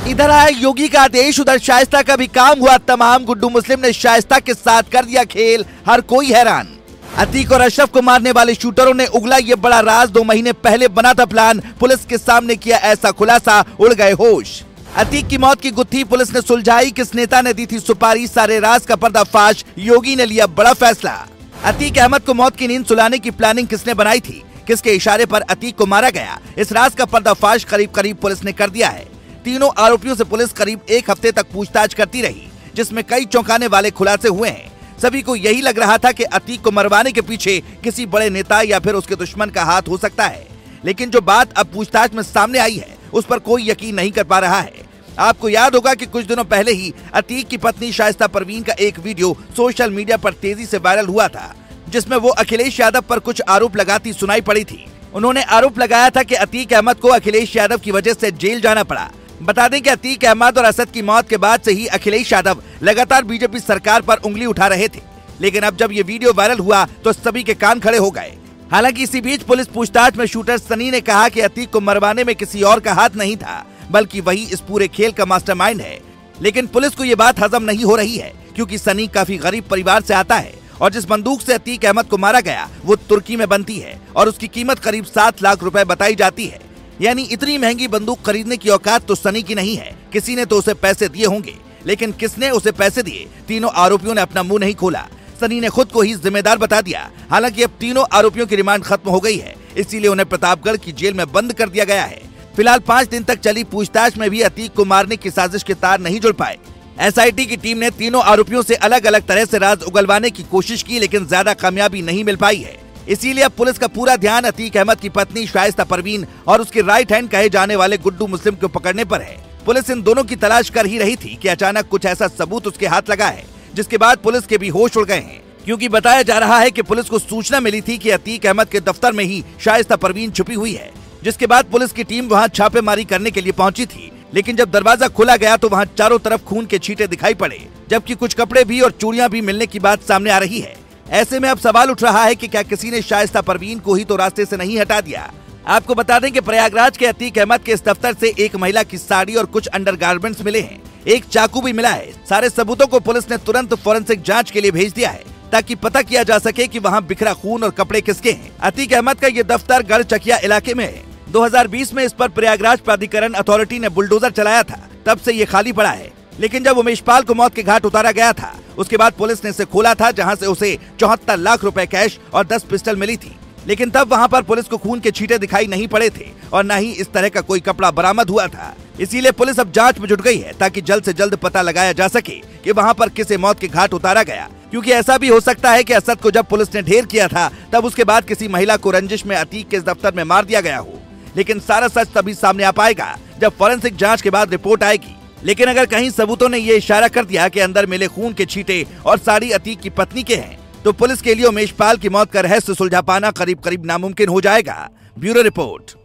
इधर आया योगी का आदेश, उधर शाइस्ता का भी काम हुआ तमाम। गुड्डू मुस्लिम ने शाइस्ता के साथ कर दिया खेल, हर कोई हैरान। अतीक और अशरफ को मारने वाले शूटरों ने उगला ये बड़ा राज। 2 महीने पहले बना था प्लान, पुलिस के सामने किया ऐसा खुलासा, उड़ गए होश। अतीक की मौत की गुत्थी पुलिस ने सुलझाई, किस नेता ने दी थी सुपारी, सारे राज का पर्दाफाश, योगी ने लिया बड़ा फैसला। अतीक अहमद को मौत की नींद सुलाने की प्लानिंग किसने बनाई थी, किसके इशारे पर अतीक को मारा गया, इस राज का पर्दाफाश करीब पुलिस ने कर दिया है। तीनों आरोपियों से पुलिस करीब 1 हफ्ते तक पूछताछ करती रही, जिसमें कई चौंकाने वाले खुलासे हुए हैं। सभी को यही लग रहा था कि अतीक को मरवाने के पीछे किसी बड़े नेता या फिर उसके दुश्मन का हाथ हो सकता है, लेकिन जो बात अब पूछताछ में सामने आई है उस पर कोई यकीन नहीं कर पा रहा है। आपको याद होगा कि कुछ दिनों पहले ही अतीक की पत्नी शाइस्ता परवीन का एक वीडियो सोशल मीडिया पर तेजी से वायरल हुआ था, जिसमें वो अखिलेश यादव पर कुछ आरोप लगाती सुनाई पड़ी थी। उन्होंने आरोप लगाया था कि अतीक अहमद को अखिलेश यादव की वजह से जेल जाना पड़ा। बता दें कि अतीक अहमद और असद की मौत के बाद से ही अखिलेश यादव लगातार बीजेपी सरकार पर उंगली उठा रहे थे, लेकिन अब जब ये वीडियो वायरल हुआ तो सभी के कान खड़े हो गए। हालांकि इसी बीच पुलिस पूछताछ में शूटर सनी ने कहा कि अतीक को मरवाने में किसी और का हाथ नहीं था, बल्कि वही इस पूरे खेल का मास्टरमाइंड है। लेकिन पुलिस को ये बात हजम नहीं हो रही है, क्योंकि सनी काफी गरीब परिवार से आता है और जिस बंदूक से अतीक अहमद को मारा गया वो तुर्की में बनती है और उसकी कीमत करीब 7 लाख रुपए बताई जाती है। यानी इतनी महंगी बंदूक खरीदने की औकात तो सनी की नहीं है। किसी ने तो उसे पैसे दिए होंगे, लेकिन किसने उसे पैसे दिए, तीनों आरोपियों ने अपना मुंह नहीं खोला। सनी ने खुद को ही जिम्मेदार बता दिया। हालांकि अब तीनों आरोपियों की रिमांड खत्म हो गई है, इसीलिए उन्हें प्रतापगढ़ की जेल में बंद कर दिया गया है। फिलहाल 5 दिन तक चली पूछताछ में भी अतीक को मारने की साजिश के तार नहीं जुड़ पाए। एसआईटी की टीम ने तीनों आरोपियों से अलग अलग तरह से राज उगलवाने की कोशिश की, लेकिन ज्यादा कामयाबी नहीं मिल पाई है। इसीलिए अब पुलिस का पूरा ध्यान अतीक अहमद की पत्नी शाइस्ता परवीन और उसके राइट हैंड कहे जाने वाले गुड्डू मुस्लिम को पकड़ने पर है। पुलिस इन दोनों की तलाश कर ही रही थी कि अचानक कुछ ऐसा सबूत उसके हाथ लगा है, जिसके बाद पुलिस के भी होश उड़ गए हैं। क्योंकि बताया जा रहा है कि पुलिस को सूचना मिली थी कि अतीक अहमद के दफ्तर में ही शाइस्ता परवीन छुपी हुई है, जिसके बाद पुलिस की टीम वहां छापेमारी करने के लिए पहुंची थी। लेकिन जब दरवाजा खोला गया तो वहां चारों तरफ खून के छींटे दिखाई पड़े, जबकि कुछ कपड़े भी और चूड़ियां भी मिलने की बात सामने आ रही है। ऐसे में अब सवाल उठ रहा है कि क्या किसी ने शाइस्ता परवीन को ही तो रास्ते से नहीं हटा दिया। आपको बता दें कि प्रयागराज के अतीक अहमद के इस दफ्तर से एक महिला की साड़ी और कुछ अंडरगारमेंट्स मिले हैं, एक चाकू भी मिला है। सारे सबूतों को पुलिस ने तुरंत फॉरेंसिक जांच के लिए भेज दिया है, ताकि पता किया जा सके कि वहां बिखरा खून और कपड़े किसके हैं। अतीक अहमद का ये दफ्तर गढ़चकिया इलाके में है। 2020 में इस पर प्रयागराज प्राधिकरण अथॉरिटी ने बुलडोजर चलाया था, तब से ये खाली पड़ा है। लेकिन जब उमेशपाल को मौत के घाट उतारा गया था, उसके बाद पुलिस ने इसे खोला था, जहां से उसे 74 लाख रुपए कैश और 10 पिस्टल मिली थी। लेकिन तब वहां पर पुलिस को खून के छींटे दिखाई नहीं पड़े थे और न ही इस तरह का कोई कपड़ा बरामद हुआ था। इसीलिए पुलिस अब जांच में जुट गई है, ताकि जल्द से जल्द पता लगाया जा सके कि वहां पर किसे मौत के घाट उतारा गया। क्योंकि ऐसा भी हो सकता है कि असद को जब पुलिस ने ढेर किया था, तब उसके बाद किसी महिला को रंजिश में अतीक के दफ्तर में मार दिया गया हो। लेकिन सारा सच तभी सामने आ पाएगा जब फॉरेंसिक जांच के बाद रिपोर्ट आएगी। लेकिन अगर कहीं सबूतों ने ये इशारा कर दिया कि अंदर मिले खून के छींटे और साड़ी अतीक की पत्नी के हैं, तो पुलिस के लिए उमेशपाल की मौत का रहस्य सुलझा पाना करीब नामुमकिन हो जाएगा। Bureau report.